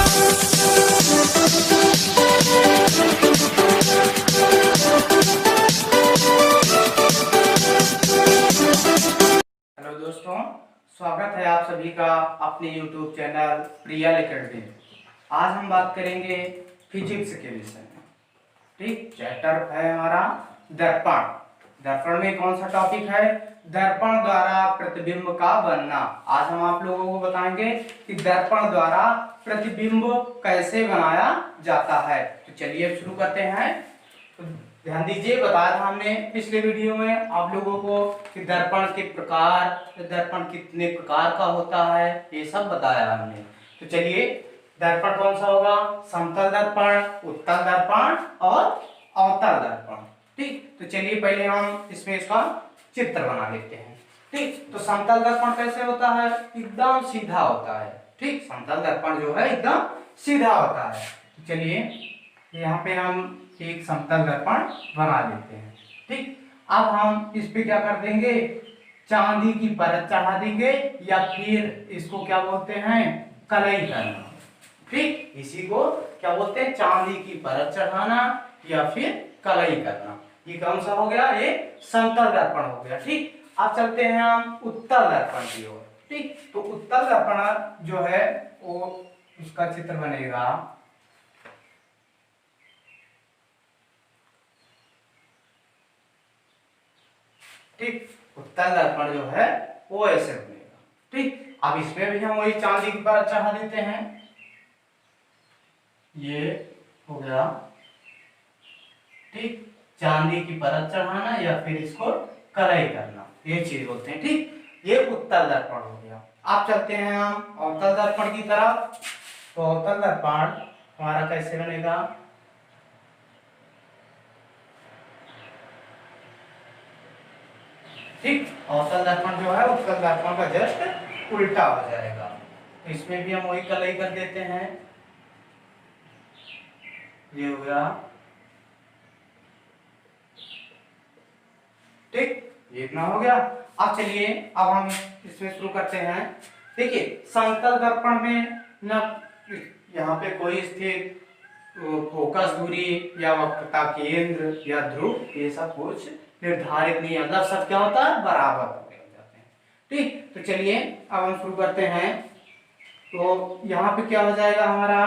Hello दोस्तों, स्वागत है आप सभी का अपने YouTube चैनल प्रियल एकेडमी। आज हम बात करेंगे फिजिक्स के विषय में। ठीक, चैप्टर है हमारा दर्पण। दर्पण में कौन सा टॉपिक है? दर्पण द्वारा प्रतिबिंब का बनना। आज हम आप लोगों को बताएंगे कि दर्पण द्वारा प्रतिबिंब कैसे बनाया जाता है। तो चलिए शुरू करते हैं। तो ध्यान दीजिए, बताया था हमने पिछले वीडियो में आप लोगों को कि दर्पण के प्रकार, दर्पण कितने प्रकार का होता है, ये सब बताया हमने। तो चलिए, दर्पण कौन सा होगा? समतल दर्पण, उत्तल दर्पण और अवतल दर्पण। ठीक, तो चलिए पहले हम इसमें इसका चित्र बना लेते हैं। ठीक, तो समतल दर्पण कैसे होता है? एकदम सीधा होता है। ठीक, समतल दर्पण जो है एकदम सीधा होता है। तो चलिए यहाँ पे हम एक समतल दर्पण बना लेते हैं। ठीक, अब हम इस पे क्या कर देंगे? चांदी की परत चढ़ा देंगे, या फिर इसको क्या बोलते हैं? कलई करना। ठीक, इसी को क्या बोलते हैं? चांदी की परत चढ़ाना या फिर कलई करना। ये कौन सा हो गया? ये समतल दर्पण हो गया। ठीक, अब चलते हैं हम उत्तल दर्पण की ओर। ठीक, तो उत्तल दर्पण जो है वो उसका चित्र बनेगा। ठीक, उत्तल दर्पण जो है वो ऐसे बनेगा। ठीक, अब इसमें भी हम वही चांदी की परत चढ़ा देते हैं। ये हो गया। ठीक, चांदी की परत चढ़ाना या फिर इसको कलई करना, ये चीज बोलते हैं। ठीक, ये उत्तल दर्पण हो गया। अब चलते हैं हम अवतल दर्पण की तरफ। तो अवतल दर्पण हमारा कैसे बनेगा? ठीक, अवतल दर्पण जो है उत्तल दर्पण का जस्ट उल्टा हो जाएगा। तो इसमें भी हम वही कलई कर देते हैं। ये हो गया। ठीक, ये इतना हो गया। अब चलिए, अब हम इसमें शुरू करते हैं। देखिए, समतल दर्पण में न यहाँ पे कोई स्थित फोकस दूरी या वक्रता केंद्र या ध्रुव, ये सब कुछ निर्धारित नहीं है। मतलब सब क्या होता है? बराबर हो जाते हैं। ठीक, तो चलिए अब हम शुरू करते हैं। तो यहाँ पे क्या हो जाएगा हमारा?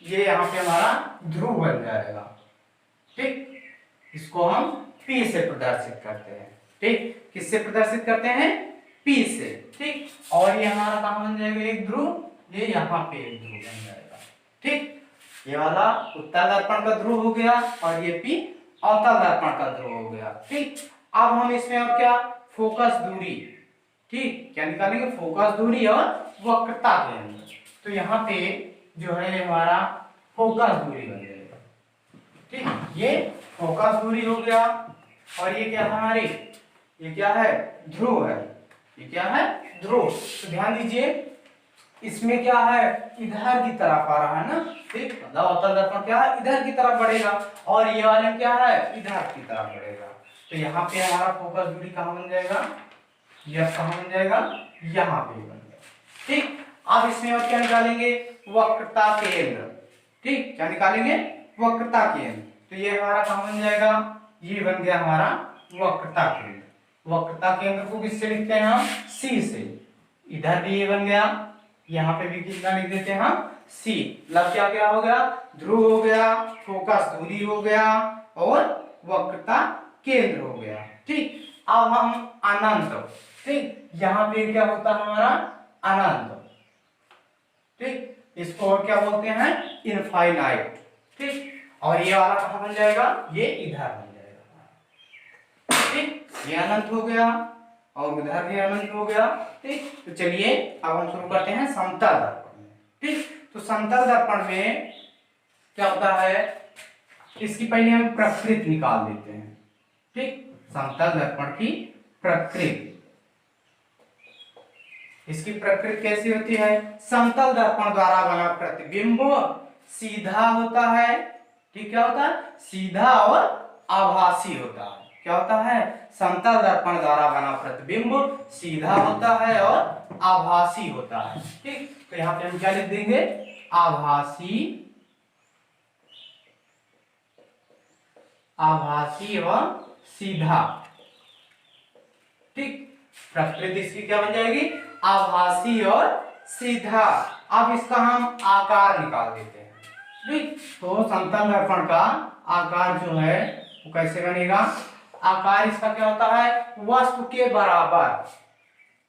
ये यहाँ पे हमारा ध्रुव बन जाएगा। ठीक, इसको हम P से प्रदर्शित करते हैं। ठीक, किससे प्रदर्शित करते हैं? P से। ठीक, और ये हमारा कहाँ बन जाएगा? एक ध्रुव, ये यहाँ पे एक ध्रुव बन जाएगा। ठीक, ये वाला उत्तल दर्पण का ध्रुव हो गया और ये P अवतल दर्पण का ध्रुव हो गया। ठीक, अब हम इसमें और क्या? फोकस दूरी। ठीक, क्या निकालेंगे? फोकस दूरी और वक्रता केंद्र। तो यहाँ पे जो है हमारा फोकस दूरी बन जाएगा। ठीक, ये फोकस दूरी हो गया। और ये क्या हमारी? ये क्या है? ध्रुव है। ये क्या है? ध्रुव। तो ध्यान दीजिए, इसमें क्या है? इधर की तरफ आ रहा है ना। ठीक, मतलब अवतल दर्पण क्या है? इधर की तरफ बढ़ेगा, और ये वाले क्या है? इधर की तरफ बढ़ेगा। तो यहाँ पे हमारा फोकस दूरी कहाँ बन जाएगा? यह कहाँ बन जाएगा? यहाँ पे बन जाएगा। ठीक, अब इसमें और क्या निकालेंगे? वक्रता केंद्र। ठीक, क्या निकालेंगे? वक्रता केंद्र। तो ये हमारा कहाँ बन जाएगा? ये बन गया हमारा वक्रता केंद्र। वक्रता केंद्र को किससे लिखते हैं हम? C से। इधर भी ये बन गया, यहाँ पे भी कितना लिख देते हैं हम? C। मतलब क्या क्या हो गया? ध्रुव हो गया, फोकस दूरी हो गया और वक्रता केंद्र हो गया। ठीक, अब हम अनंत। ठीक, यहाँ पे क्या होता है हमारा? अनंत। ठीक, इसको और क्या बोलते हैं? इनफाइनाइट। ठीक, और ये वाला कहाँ बन जाएगा? ये इधर बन जाएगा। ठीक, ये अनंत हो गया और उधर भी अनंत हो गया। ठीक, तो चलिए अब हम शुरू करते हैं समतल दर्पण में। ठीक, तो समतल दर्पण में क्या होता है? इसकी पहले हम प्रकृति निकाल देते हैं। ठीक, समतल दर्पण की प्रकृति। इसकी प्रकृति कैसी होती है? समतल दर्पण द्वारा बना प्रतिबिंब सीधा होता है। ठीक, क्या होता है? सीधा और आभासी होता है। क्या होता है? समतल दर्पण द्वारा बना प्रतिबिंब सीधा होता है और आभासी होता है। ठीक, तो यहाँ पे हम क्या लिख देंगे? आभासी एवं सीधा। ठीक, प्रकृति इसकी क्या बन जाएगी? आभासी और सीधा। अब इसका हम आकार निकाल देते हैं। ठीक, तो समतल दर्पण का आकार जो है वो कैसे बनेगा? आकार इसका क्या होता है? वस्तु के बराबर।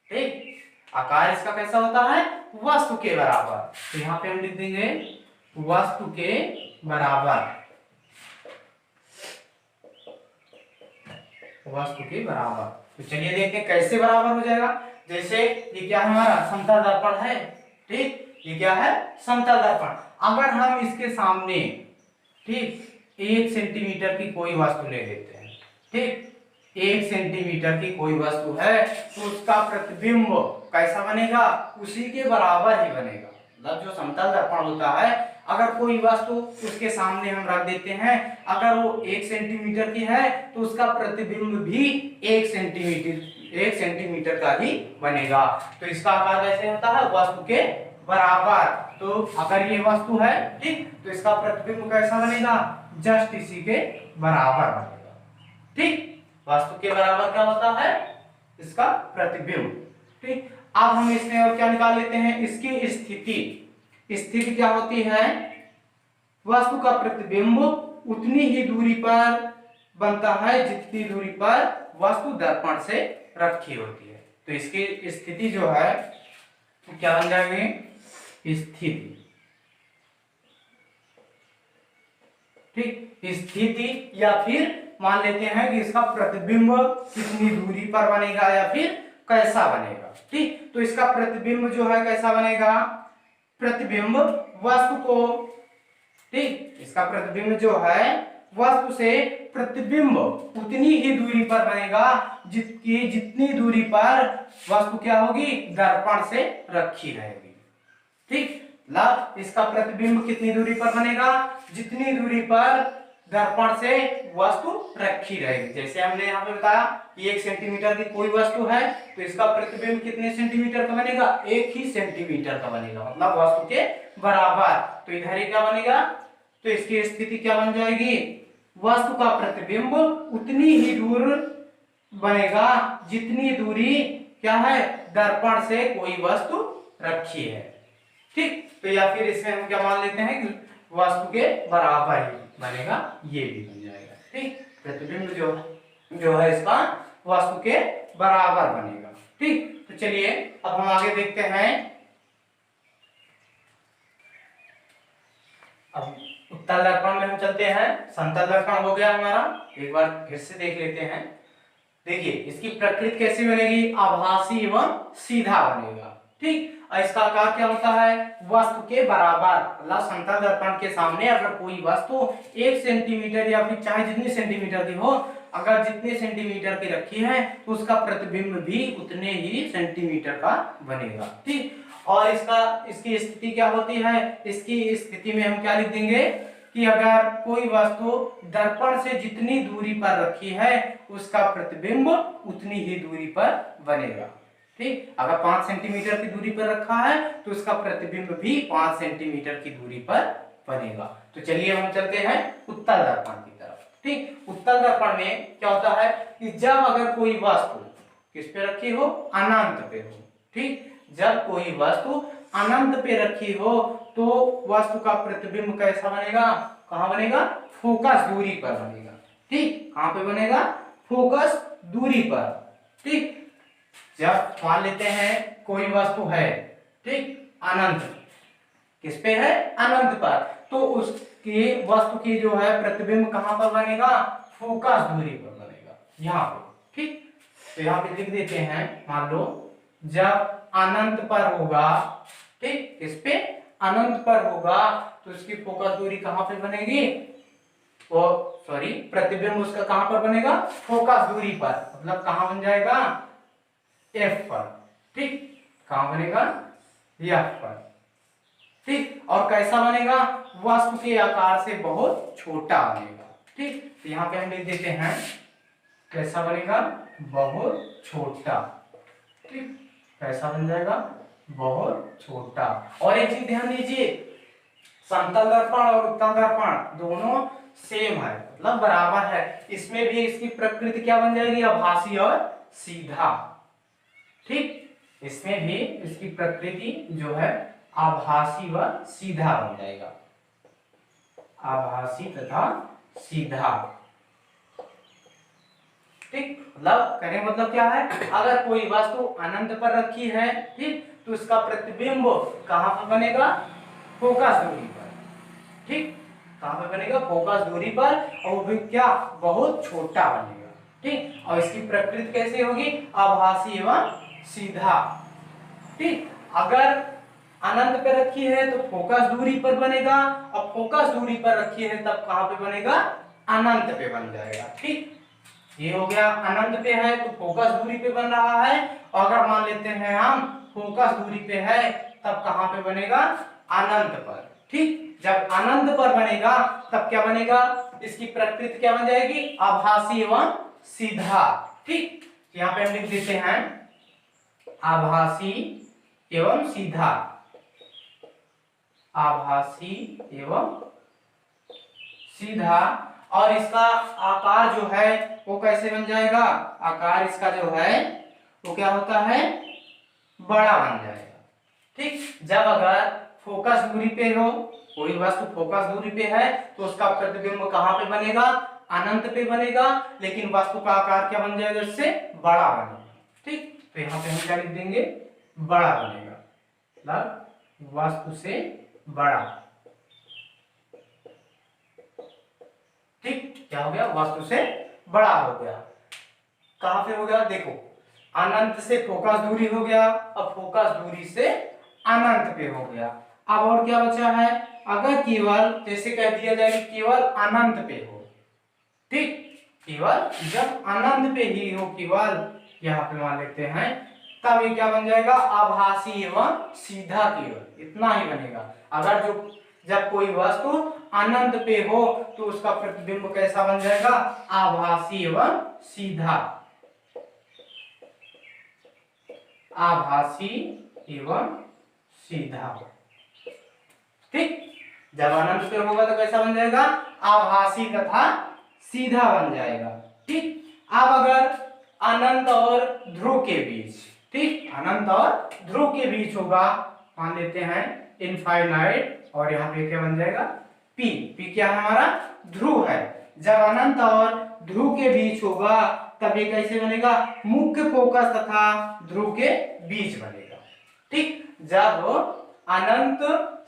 ठीक, आकार इसका कैसा होता है? वस्तु के बराबर। तो यहाँ पे हम लिख देंगे वस्तु के बराबर, वस्तु के बराबर। तो चलिए देखते हैं कैसे बराबर हो जाएगा। जैसे ये क्या है? हमारा समतल दर्पण है। ठीक, ये क्या है? समतल दर्पण। अगर हम इसके सामने, ठीक, 1 सेंटीमीटर की कोई वस्तु ले लेते हैं। ठीक, 1 सेंटीमीटर की कोई वस्तु है तो उसका प्रतिबिंब कैसा बनेगा? उसी के बराबर ही बनेगा। मतलब जो समतल दर्पण होता है, अगर कोई वस्तु उसके सामने हम रख देते हैं, अगर वो 1 सेंटीमीटर की है तो उसका प्रतिबिंब भी 1 सेंटीमीटर का ही बनेगा। तो इसका आकार कैसे होता है? वस्तु के बराबर। तो अगर ये वस्तु है, ठीक, तो इसका प्रतिबिंब कैसा बनेगा? जस्ट इसी के बराबर बनेगा। ठीक, वस्तु के बराबर क्या होता है? इसका प्रतिबिंब। ठीक, अब हम इसमें और क्या निकाल लेते हैं? इसकी स्थिति क्या होती है? वस्तु का प्रतिबिंब उतनी ही दूरी पर बनता है जितनी दूरी पर वस्तु दर्पण से रखी होती है। तो इसकी स्थिति जो है तो क्या बन जाएगी? स्थिति। ठीक, स्थिति, या फिर मान लेते हैं कि इसका प्रतिबिंब कितनी दूरी पर बनेगा या फिर कैसा बनेगा। ठीक, तो इसका प्रतिबिंब जो है कैसा बनेगा? प्रतिबिंब वस्तु को, ठीक, इसका प्रतिबिंब जो है वस्तु से प्रतिबिंब उतनी ही दूरी पर बनेगा जितनी दूरी पर वस्तु क्या होगी? दर्पण से रखी रहेगी। ठीक, मतलब इसका प्रतिबिंब कितनी दूरी पर बनेगा? जितनी दूरी पर दर्पण से वस्तु रखी रहेगी। जैसे हमने यहाँ पे बताया कि 1 सेंटीमीटर की कोई वस्तु है तो इसका प्रतिबिंब कितने सेंटीमीटर का बनेगा? 1 ही सेंटीमीटर का बनेगा, मतलब वस्तु के बराबर। तो इधर ही क्या बनेगा? तो इसकी स्थिति क्या बन जाएगी? वस्तु का प्रतिबिंब उतनी ही दूर बनेगा जितनी दूरी क्या है? दर्पण से कोई वस्तु रखी है। ठीक, तो या फिर इसमें हम क्या मान लेते हैं कि वस्तु के बराबर ही बनेगा, ये भी बन जाएगा। ठीक, प्रतिबिंब जो है इसका वस्तु के बराबर बनेगा। ठीक, तो चलिए अब हम आगे देखते हैं। अब उत्तल दर्पण में हम चलते हैं। समतल दर्पण हो गया हमारा, एक बार फिर से देख लेते हैं। देखिए इसकी प्रकृति कैसी बनेगी? आभासी एवं सीधा बनेगा। ठीक, इसका आकार क्या होता है? वस्तु के बराबर। मतलब समतल दर्पण के सामने अगर कोई वस्तु 1 सेंटीमीटर या फिर चाहे जितनी सेंटीमीटर की हो, अगर जितने सेंटीमीटर की रखी है तो उसका प्रतिबिंब भी उतने ही सेंटीमीटर का बनेगा। ठीक, और इसकी स्थिति क्या होती है? इसकी स्थिति में हम क्या लिख देंगे कि अगर कोई वस्तु दर्पण से जितनी दूरी पर रखी है उसका प्रतिबिंब उतनी ही दूरी पर बनेगा। ठीक, अगर 5 सेंटीमीटर की दूरी पर रखा है तो उसका प्रतिबिंब भी 5 सेंटीमीटर की दूरी पर बनेगा। तो चलिए हम चलते हैं उत्तल दर्पण की तरफ। ठीक, उत्तल दर्पण में क्या होता है कि जब अगर कोई वस्तु किस पे रखी हो? अनंत पे हो। ठीक, जब कोई वस्तु अनंत पे रखी हो तो वस्तु का प्रतिबिंब कैसा बनेगा? कहां बनेगा? फोकस दूरी पर बनेगा। ठीक, कहां पे बनेगा? फोकस दूरी पर। ठीक, जब मान लेते हैं कोई वस्तु है, ठीक, अनंत, किस पे है? अनंत पर, तो उसकी वस्तु की जो है प्रतिबिंब कहां पर बनेगा? फोकस दूरी पर बनेगा, यहाँ पे। ठीक, तो यहाँ पे लिख देते हैं, मान लो जब अनंत पर होगा, ठीक, किस पे? अनंत पर होगा तो उसकी फोकस दूरी कहां पे बनेगी? वो सॉरी प्रतिबिंब उसका कहां पर बनेगा? फोकस दूरी पर, मतलब कहां बन जाएगा? F पर। ठीक, कहां बनेगा? F पर। ठीक, और कैसा बनेगा? वस्तु के आकार से बहुत छोटा बनेगा। ठीक, तो यहाँ पे हम लिख देते हैं कैसा बनेगा? बहुत छोटा। ठीक, कैसा बन जाएगा? बहुत छोटा। और एक चीज ध्यान दीजिए, समतल दर्पण और उत्तल दर्पण दोनों सेम है, मतलब बराबर है। इसमें भी इसकी प्रकृति क्या बन जाएगी, आभासी और सीधा। ठीक, इसमें भी इसकी प्रकृति जो है आभासी व सीधा बन जाएगा, आभासी तथा सीधा। ठीक, मतलब कहने का मतलब क्या है, अगर कोई वस्तु अनंत पर रखी है, ठीक, तो इसका प्रतिबिंब कहां पर बनेगा, फोकस दूरी पर। ठीक, कहां पर बनेगा, फोकस दूरी पर, और वो भी क्या, बहुत छोटा बनेगा। ठीक, और इसकी प्रकृति कैसे होगी, आभासी एवं सीधा। ठीक, अगर अनंत पे रखी है तो फोकस दूरी पर बनेगा, और फोकस दूरी पर रखी है तब कहां पे बनेगा, अनंत पे बन जाएगा। ठीक, ये हो गया, अनंत पे है तो फोकस दूरी पे बन रहा है, और अगर मान लेते हैं हम फोकस दूरी पे है तब कहां पे बनेगा, अनंत पर। ठीक, जब अनंत पर बनेगा तब क्या बनेगा, इसकी प्रकृति क्या बन जाएगी, आभासी एवं सीधा। ठीक, यहाँ पे हम लिख देते हैं आभासी एवं सीधा, आभासी एवं सीधा। और इसका आकार जो है वो कैसे बन जाएगा, आकार इसका जो है वो क्या होता है, बड़ा बन जाएगा। ठीक, जब अगर फोकस दूरी पे हो, कोई वस्तु फोकस दूरी पे है तो उसका प्रतिबिंब कहां पे बनेगा, अनंत पे बनेगा, लेकिन वस्तु का आकार क्या बन जाएगा, इससे बड़ा बनेगा। ठीक, तो यहाँ पे हम क्या लिख देंगे, बड़ा बनेगा, मतलब वस्तु से बड़ा। ठीक, क्या हो गया, वस्तु से बड़ा हो गया। कहां पे हो गया, देखो अनंत से फोकस दूरी हो गया, अब फोकस दूरी से अनंत पे हो गया। अब और क्या बचा है, अगर केवल जैसे कह दिया जाए कि केवल अनंत पे हो, ठीक, केवल जब अनंत पे ही हो, केवल यहाँ पे मान लेते हैं, तब ये क्या बन जाएगा, आभासी एवं सीधा, केवल इतना ही बनेगा। अगर जो जब कोई वस्तु अनंत पे हो तो उसका प्रतिबिंब कैसा बन जाएगा, आभासी एवं सीधा, आभासी एवं सीधा। ठीक, जब अनंत पे होगा तो कैसा बन जाएगा, आभासी तथा सीधा बन जाएगा। ठीक, अब अगर अनंत और ध्रुव के बीच, ठीक, अनंत और ध्रुव के बीच होगा, मान लेते हैं इनफाइनाइट, और यहाँ पे क्या बन जाएगा, पी। पी क्या है, हमारा ध्रुव है। जब अनंत और ध्रुव के बीच होगा तब ये कैसे बनेगा, मुख्य फोकस तथा ध्रुव के बीच बनेगा। ठीक, जब अनंत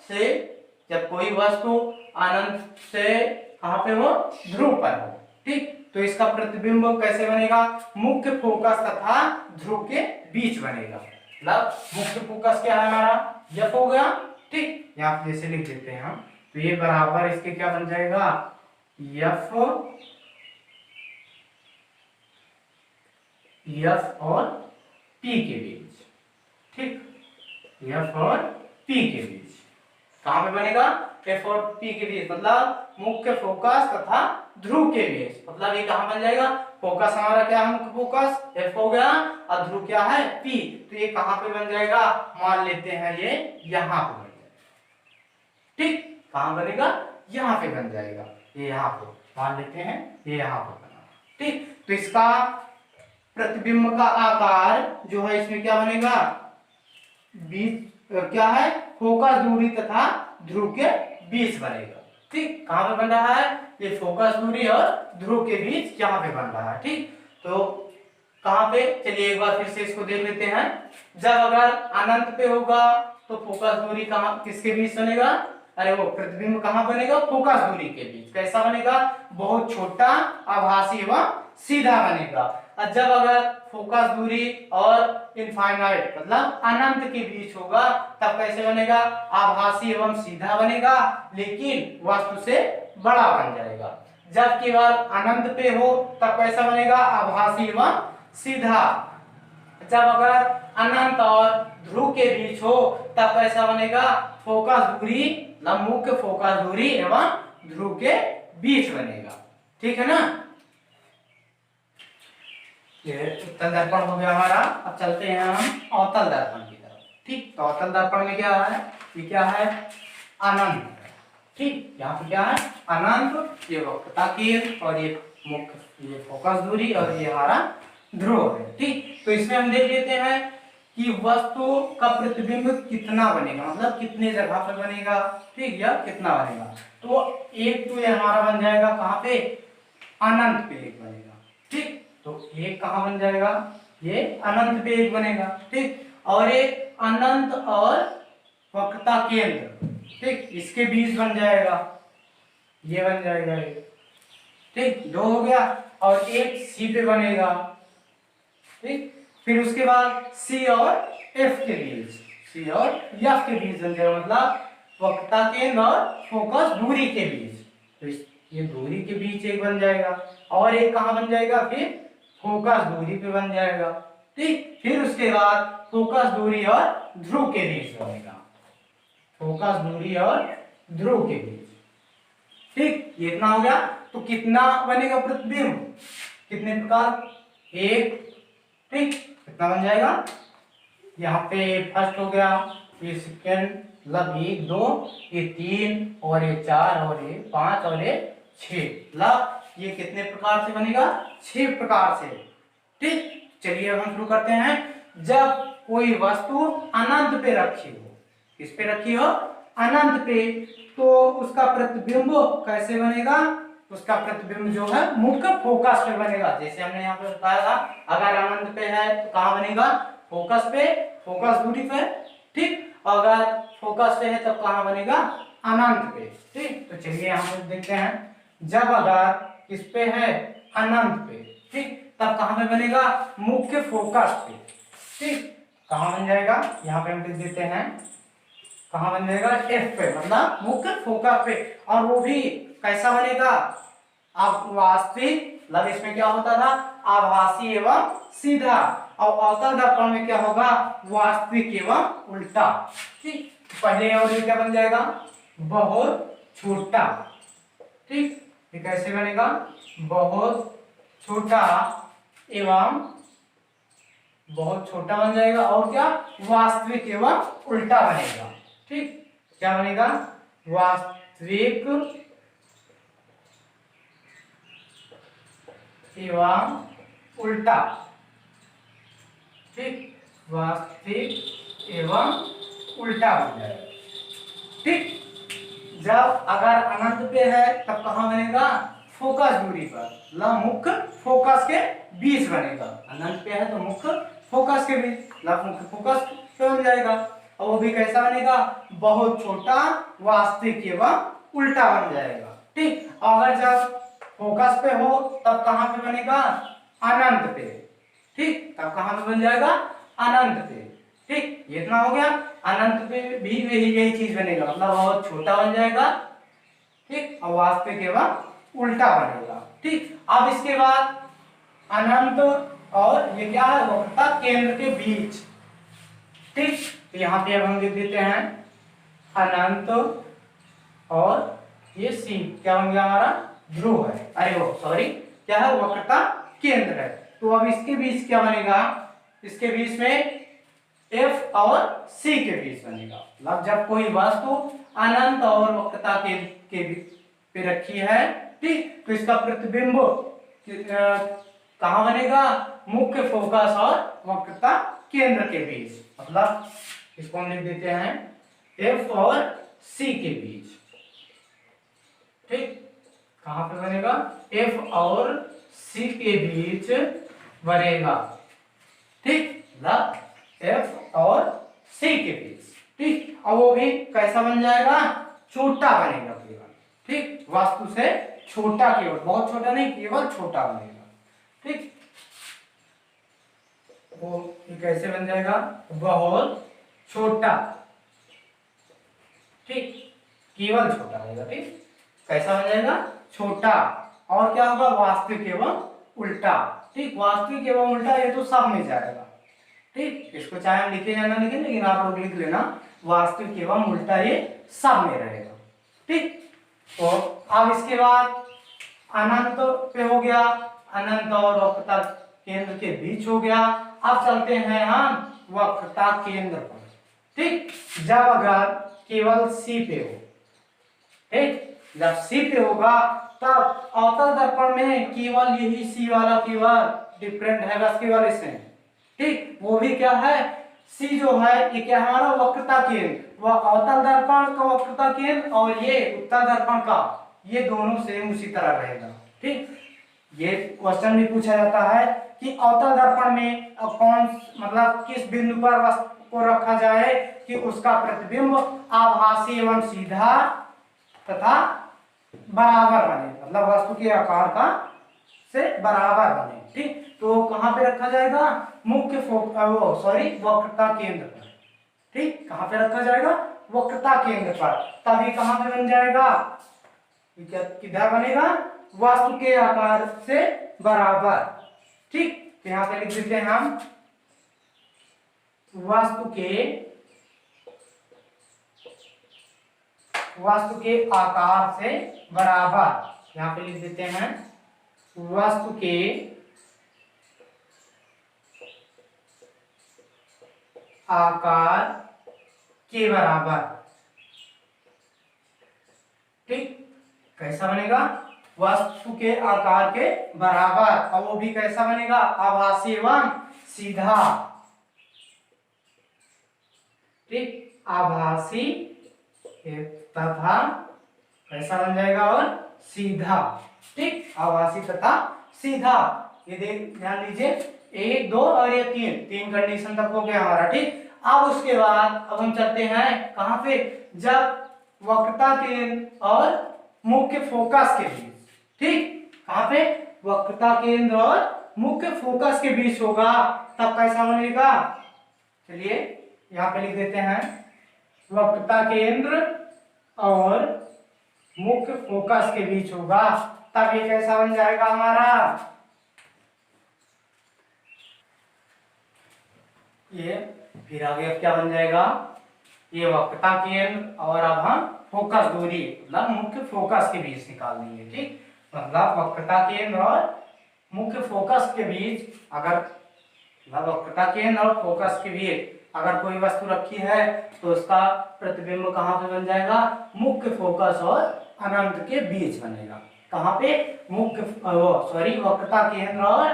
से, जब कोई वस्तु अनंत से कहां पे हो, ध्रुव पर हो, ठीक, तो इसका प्रतिबिंब कैसे बनेगा, मुख्य फोकस तथा ध्रुव के बीच बनेगा। मतलब मुख्य फोकस क्या है हमारा, एफ हो गया। ठीक, यहाँ पे जैसे लिख देते हैं हम, तो ये बराबर इसके क्या बन जाएगा, एफ, एफ और पी के बीच। ठीक, एफ और पी के बीच कहां पे बनेगा, एफ और पी के बीच, मतलब मुख्य फोकस तथा ध्रुव के बीच। मतलब ये कहां बन जाएगा, फोकस हमारा क्या है, मुख्य फोकस एफ हो गया, और ध्रुव क्या है, पी, तो ये कहां पे बन जाएगा, मान लेते हैं ये यहां पे बन जाएगा। ठीक, कहां बनेगा, यहां पे बन जाएगा, ये यहां पे मान लेते हैं, ये यहां पे बना। ठीक, तो इसका प्रतिबिंब का आकार जो है इसमें क्या बनेगा, बीच क्या है, फोकस दूरी तथा ध्रुव के बीच बनेगा। ठीक, कहां पे बन रहा है, ये फोकस दूरी और ध्रुव के बीच यहाँ पे बन रहा है। ठीक, तो कहां पे, चलिए एक बार फिर से इसको देख लेते हैं। जब अगर अनंत पे होगा तो फोकस दूरी कहां, किसके बीच बनेगा, अरे वो प्रतिबिंब कहां बनेगा, फोकस दूरी के बीच। कैसा बनेगा, बहुत छोटा, आभासी एवं सीधा बनेगा। और जब अगर फोकस दूरी और इनफाइनाइट मतलब अनंत के बीच होगा तब कैसे बनेगा, आभासी एवं सीधा बनेगा, लेकिन वस्तु से बड़ा बन जाएगा। जब केवल अनंत पे हो तब कैसा बनेगा, आभासी एवं सीधा। जब अगर अनंत और ध्रुव के बीच हो तब कैसा बनेगा, फोकस दूरी, मुख्य फोकस दूरी एवं ध्रुव के बीच बनेगा। ठीक है ना, ये उत्तल दर्पण हो गया हमारा। अब चलते हैं हम अवतल दर्पण की तरफ। ठीक, तो अवतल दर्पण में क्या है, ये क्या है, अनंत। ठीक, यहाँ पे क्या है अनंत, ये वक्रता केंद्र और ये मुख्य, ये फोकस दूरी और ये हमारा ध्रुव है। ठीक, तो इसमें हम देख लेते हैं कि वस्तु का प्रतिबिंब कितना बनेगा, मतलब कितने जगह पे बनेगा, ठीक, या कितना बनेगा। तो एक तो ये हमारा बन जाएगा कहाँ पे, अनंत पे एक बनेगा। ठीक, तो एक कहाँ बन जाएगा, ये अनंत पे एक बनेगा। ठीक, और एक अनंत और वक्रता केंद्र, ठीक, इसके बीच बन जाएगा, ये बन जाएगा ये। ठीक, दो हो गया, और एक सी पे बनेगा। ठीक, फिर उसके बाद सी और एफ के बीच, सी और एफ के बीच बन जाएगा, मतलब वक्रता केंद्र और फोकस दूरी के बीच। तो ये दूरी के बीच एक बन जाएगा, और एक कहाँ बन जाएगा, फिर फोकस दूरी पे बन जाएगा। ठीक, फिर उसके बाद फोकस दूरी और ध्रुव के बीच बनेगा, फोकस दूरी और ध्रुव के बीच। ठीक, ये इतना हो गया। तो कितना बनेगा प्रतिबिंब, कितने प्रकार, एक, ठीक, कितना बन जाएगा, यहाँ पे फर्स्ट हो गया, ये सेकेंड, मतलब एक दो, ये तीन, और ये चार, और ये पांच, और ये छह, मतलब ये कितने प्रकार से बनेगा, 6 प्रकार से। ठीक, चलिए अब हम शुरू करते हैं। जब कोई वस्तु अनंत पे रखी हो, किस पे रखी हो, अनंत पे, तो उसका प्रतिबिंब कैसे बनेगा, उसका प्रतिबिंब जो है मुख्य फोकस पे बनेगा। जैसे हमने यहाँ पे बताया था, अगर अनंत पे है तो कहाँ बनेगा, फोकस पे, फोकस दूरी पे। ठीक, अगर फोकस पे है तब कहाँ बनेगा, अनंत पे। ठीक, तो चलिए यहाँ पे देखते हैं, जब अगर किस पे है, अनंत पे, ठीक, तब कहाँ पे बनेगा, मुख्य फोकस पे। ठीक, कहाँ बन जाएगा, यहाँ पे हम लिख देते हैं, कहाँ बन जाएगा, एफ पे, मतलब मुख्य फोकस पे। और वो भी कैसा बनेगा, अब वास्तविक, मतलब इसमें क्या होता था, आभासी एवं सीधा, और अवतल दर्पण में क्या होगा, वास्तविक एवं उल्टा। ठीक, पहले और ये क्या बन जाएगा, बहुत छोटा। ठीक, ये कैसे बनेगा, बहुत छोटा एवं, बहुत छोटा बन जाएगा, और क्या, वास्तविक एवं उल्टा बनेगा। ठीक, क्या बनेगा, वास्तविक एवं उल्टा। ठीक, वास्तविक एवं उल्टा बन जाएगा। ठीक, जब अगर अनंत पे है तब कहाँ बनेगा, फोकस दूरी पर, मतलब मुख्य फोकस के बीच बनेगा। अनंत पे है तो मुख्य फोकस के बीच, मतलब मुख्य फोकस पे बन जाएगा। और वो भी कैसा बनेगा, बहुत छोटा, वास्तविक एवं उल्टा बन जाएगा। ठीक, अगर जब फोकस पे हो तब कहाँ पे बनेगा, अनंत पे। ठीक, तब कहाँ पे बन जाएगा, अनंत पे। ठीक, ये इतना हो गया। अनंत पे भी यही चीज बनेगा, मतलब बहुत छोटा बन जाएगा। ठीक, और वास्तविक एवं उल्टा बनेगा। ठीक, अब इसके बाद अनंत और ये क्या है, वक्रता केंद्र के बीच। ठीक, तो यहाँ पे अब हम लिख देते हैं, अनंत और ये सी क्या बन गया, हमारा ध्रुव है, अरे वो सॉरी, क्या है, वक्रता केंद्र है। तो अब इसके बीच क्या बनेगा, इसके बीच में F और C के बीच बनेगा, मतलब जब कोई वस्तु अनंत और वक्रता के पे रखी है, ठीक, तो इसका प्रतिबिंब कहाँ बनेगा, मुख्य फोकस और वक्रता केंद्र के बीच, मतलब इसको हम लिख देते हैं F और C के बीच। ठीक, कहाँ पे बनेगा, F और C के बीच बनेगा। ठीक, मतलब F और C के बीच। ठीक, और वो भी कैसा बन जाएगा, छोटा बनेगा केवल। ठीक, वास्तु से छोटा, केवल बहुत छोटा नहीं, केवल छोटा बनेगा। ठीक, वो कैसे बन जाएगा, बहुत छोटा। ठीक, केवल छोटा बनेगा। ठीक, कैसा बन जाएगा, छोटा, और क्या होगा, वास्तविक एवं उल्टा। ठीक, वास्तविक एवं उल्टा ये तो सब में जाएगा। ठीक, इसको चाहे हम लिखे या ना लिखे, लेकिन आप लोग लिख लेना, वास्तविक एवं उल्टा ये सब में रहेगा। ठीक, तो अब इसके बाद अनंत पे हो गया, अनंत और वक्रता केंद्र के बीच हो गया। अब चलते हैं हम वक्रता केंद्र पर। ठीक, जब अगर केवल सी पे हो, ठीक, जब सी पे होगा तब अवतल दर्पण में केवल यही सी वाला केवल डिफरेंट है बस केवल इसमें। ठीक, वो भी क्या है, सी जो है ये क्या है हमारा वक्रता केंद्र, वह अवतल दर्पण का वक्रता केंद्र और ये उत्तल दर्पण का, ये दोनों सेम उसी तरह रहेगा। ठीक, ये क्वेश्चन भी पूछा जाता है कि अवतल दर्पण में कौन मतलब किस बिंदु पर वस्तु को रखा जाए कि उसका प्रतिबिंब आभासी एवं सीधा तथा बराबर बने, मतलब वस्तु के आकार का से बराबर बने। ठीक, तो कहां पे रखा जाएगा, मुख्य वक्रता केंद्र पर। ठीक, कहां पे रखा जाएगा, वक्रता केंद्र पर, तभी कहां पे बन जाएगा, किधर बनेगा, वस्तु के आकार से बराबर। ठीक, तो यहां पे लिख देते हैं हम वस्तु के आकार से बराबर, यहां पे लिख देते हैं वस्तु के आकार के बराबर। ठीक, कैसा बनेगा, वस्तु के आकार के बराबर, और वो भी कैसा बनेगा, आभासी एवं सीधा। ठीक, आभासी तथा कैसा बन जाएगा, और सीधा। ठीक, आभासी तथा सीधा, ये देख ध्यान दीजिए, 1 2 और ये 3 कंडीशन तक हो गया हमारा। ठीक, अब उसके बाद अब हम चलते हैं कहां पे, जब वक्रता केंद्र और मुख्य फोकस के बीच। ठीक, कहां पे, वक्रता केंद्र और मुख्य फोकस के बीच होगा तब कैसा बनेगा, चलिए यहां पे लिख देते हैं वक्रता केंद्र और मुख्य फोकस के बीच होगा तब ये कैसा बन जाएगा हमारा, ये फिर आगे अब क्या बन जाएगा, ये वक्रता केंद्र और अब हम फोकस दूरी मतलब मुख्य फोकस के बीच निकाल देंगे। ठीक, मतलब वक्रता केंद्र और मुख्य फोकस के बीच, अगर मतलब वक्रता केंद्र और फोकस के बीच अगर कोई वस्तु रखी है तो उसका प्रतिबिंब कहां पे बन जाएगा, मुख्य फोकस और अनंत के बीच बनेगा। कहां पे, वक्रता केंद्र और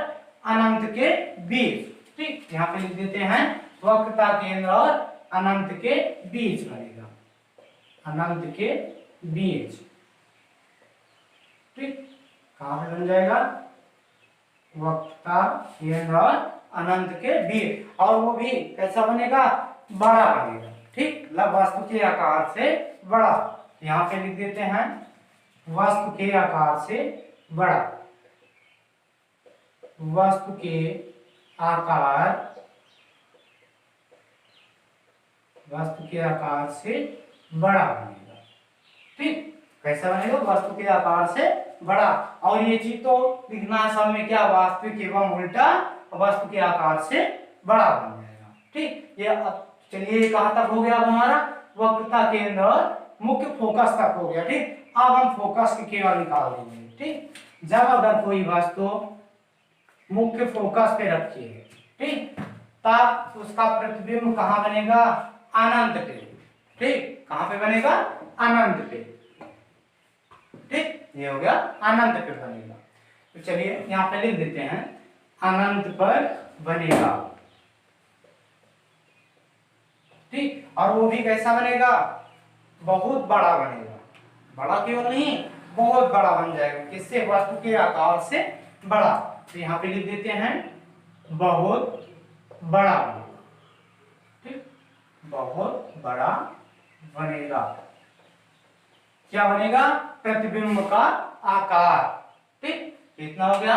अनंत के बीच। ठीक, यहाँ पे लिख देते हैं वक्रता केंद्र और अनंत के बीच बनेगा, अनंत के बीच। ठीक, कहां पे बन जाएगा, वक्रता केंद्र और अनंत के बीच, और वो भी कैसा बनेगा, बड़ा बनेगा। ठीक, मतलब वस्तु के आकार से बड़ा, यहाँ पे लिख देते हैं वस्तु के आकार से बड़ा, वस्तु के आकार, वस्तु के आकार से बड़ा बनेगा। ठीक, कैसा बनेगा, वस्तु के आकार से बड़ा, और ये चीज तो लिखना है सब में क्या, वास्तविक एवं उल्टा वस्तु के आकार से बड़ा बन जाएगा। ठीक, ये चलिए कहां तक हो गया अब हमारा, वक्रता केंद्र और मुख्य फोकस तक हो गया। ठीक, अब हम फोकस के केवल निकाल देंगे। ठीक, जब अगर कोई वस्तु मुख्य फोकस पे रखी है, ठीक, तब उसका प्रतिबिंब कहां बनेगा, अनंत पे। ठीक, कहां पे बनेगा, अनंत पे। ठीक, ये हो गया अनंत पे बनेगा। तो चलिए यहाँ पे लिख देते हैं अनंत पर बनेगा। ठीक, और वो भी कैसा बनेगा, बहुत बड़ा बनेगा, बड़ा केवल नहीं बहुत बड़ा बन जाएगा, किससे, वस्तु के आकार से बड़ा। तो यहाँ पे लिख देते हैं बहुत बड़ा बनेगा। ठीक, बहुत बड़ा बनेगा, क्या बनेगा, प्रतिबिंब का आकार। ठीक, इतना हो गया।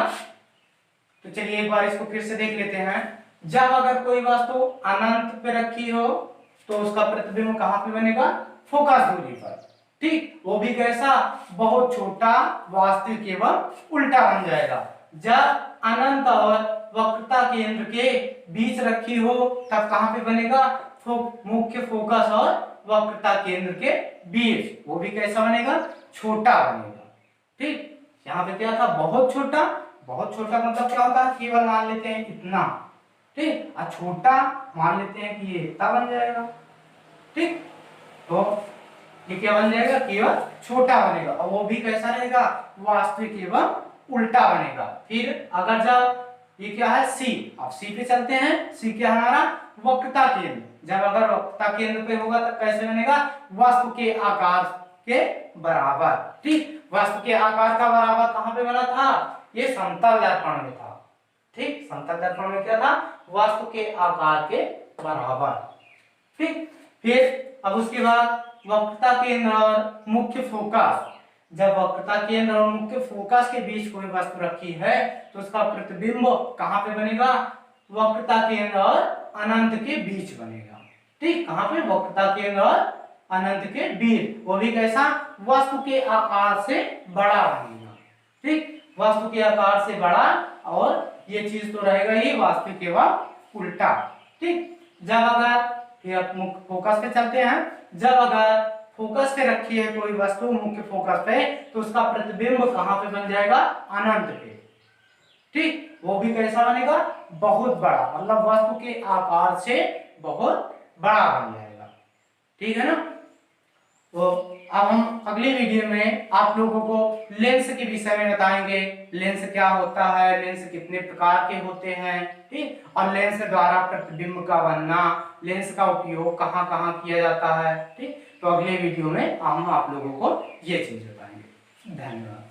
तो चलिए एक बार इसको फिर से देख लेते हैं, जब अगर कोई वस्तु अनंत पे रखी हो तो उसका प्रतिबिंब कहां पे बनेगा, फोकस दूरी पर। ठीक, वो भी कैसा, बहुत छोटा, वास्तविक एवं उल्टा बन जाएगा। जब अनंत और वक्रता केंद्र के बीच रखी हो तब कहां पे बनेगा, मुख्य फोकस और वक्रता केंद्र के बीच, वो भी कैसा बनेगा, छोटा बनेगा। ठीक, यहाँ पे क्या था, बहुत छोटा, बहुत छोटा मतलब क्या होता है, केवल मान लेते हैं इतना। ठीक, और छोटा मान लेते हैं कि ये इतना बन जाएगा। ठीक, तो ये क्या बन जाएगा, केवल छोटा बनेगा, और वो भी कैसा रहेगा, वास्तविक एवं उल्टा बनेगा। फिर अगर जब ये क्या है सी, अब सी पे चलते हैं। सी क्या है हमारा, वक्रता केंद्र। जब अगर वक्रता केंद्र पे होगा तब कैसे बनेगा, वस्तु के आकार के बराबर। ठीक, वस्तु के आकार का बराबर कहां पे बना था, ये समतल दर्पण में था। ठीक, समतल दर्पण में क्या था, वस्तु के आकार के बराबर। ठीक, फिर अब उसके बाद वक्रता केंद्र और मुख्य फोकस। जब वक्रता केंद्र और मुख्य फोकस के बीच कोई वस्तु रखी है तो उसका प्रतिबिंब कहां पे बनेगा, वक्रता केंद्र और अनंत के बीच बनेगा। ठीक, कहां पे, वक्रता केंद्र और अनंत के बीच, वो भी कैसा, वस्तु के आकार से बड़ा बनेगा। ठीक, वस्तु के आकार से बड़ा, और ये चीज तो रहेगा ही वास्तविक एवं उल्टा। ठीक, जब अगर, फिर मुख्य फोकस पे चलते हैं। जब अगर फोकस पे रखी है कोई वस्तु मुख्य फोकस पे, तो उसका प्रतिबिंब कहां पे बन जाएगा, अनंत पे। ठीक, वो भी कैसा बनेगा, बहुत बड़ा, मतलब वस्तु के आकार से बहुत बड़ा बन जाएगा। ठीक है ना। तो अब हम अगली वीडियो में आप लोगों को लेंस के विषय में बताएंगे, लेंस क्या होता है, लेंस कितने प्रकार के होते हैं। ठीक, और लेंस द्वारा प्रतिबिंब का बनना, लेंस का उपयोग कहाँ कहाँ किया जाता है। ठीक, तो अगले वीडियो में हम आप लोगों को ये चीज बताएंगे। धन्यवाद।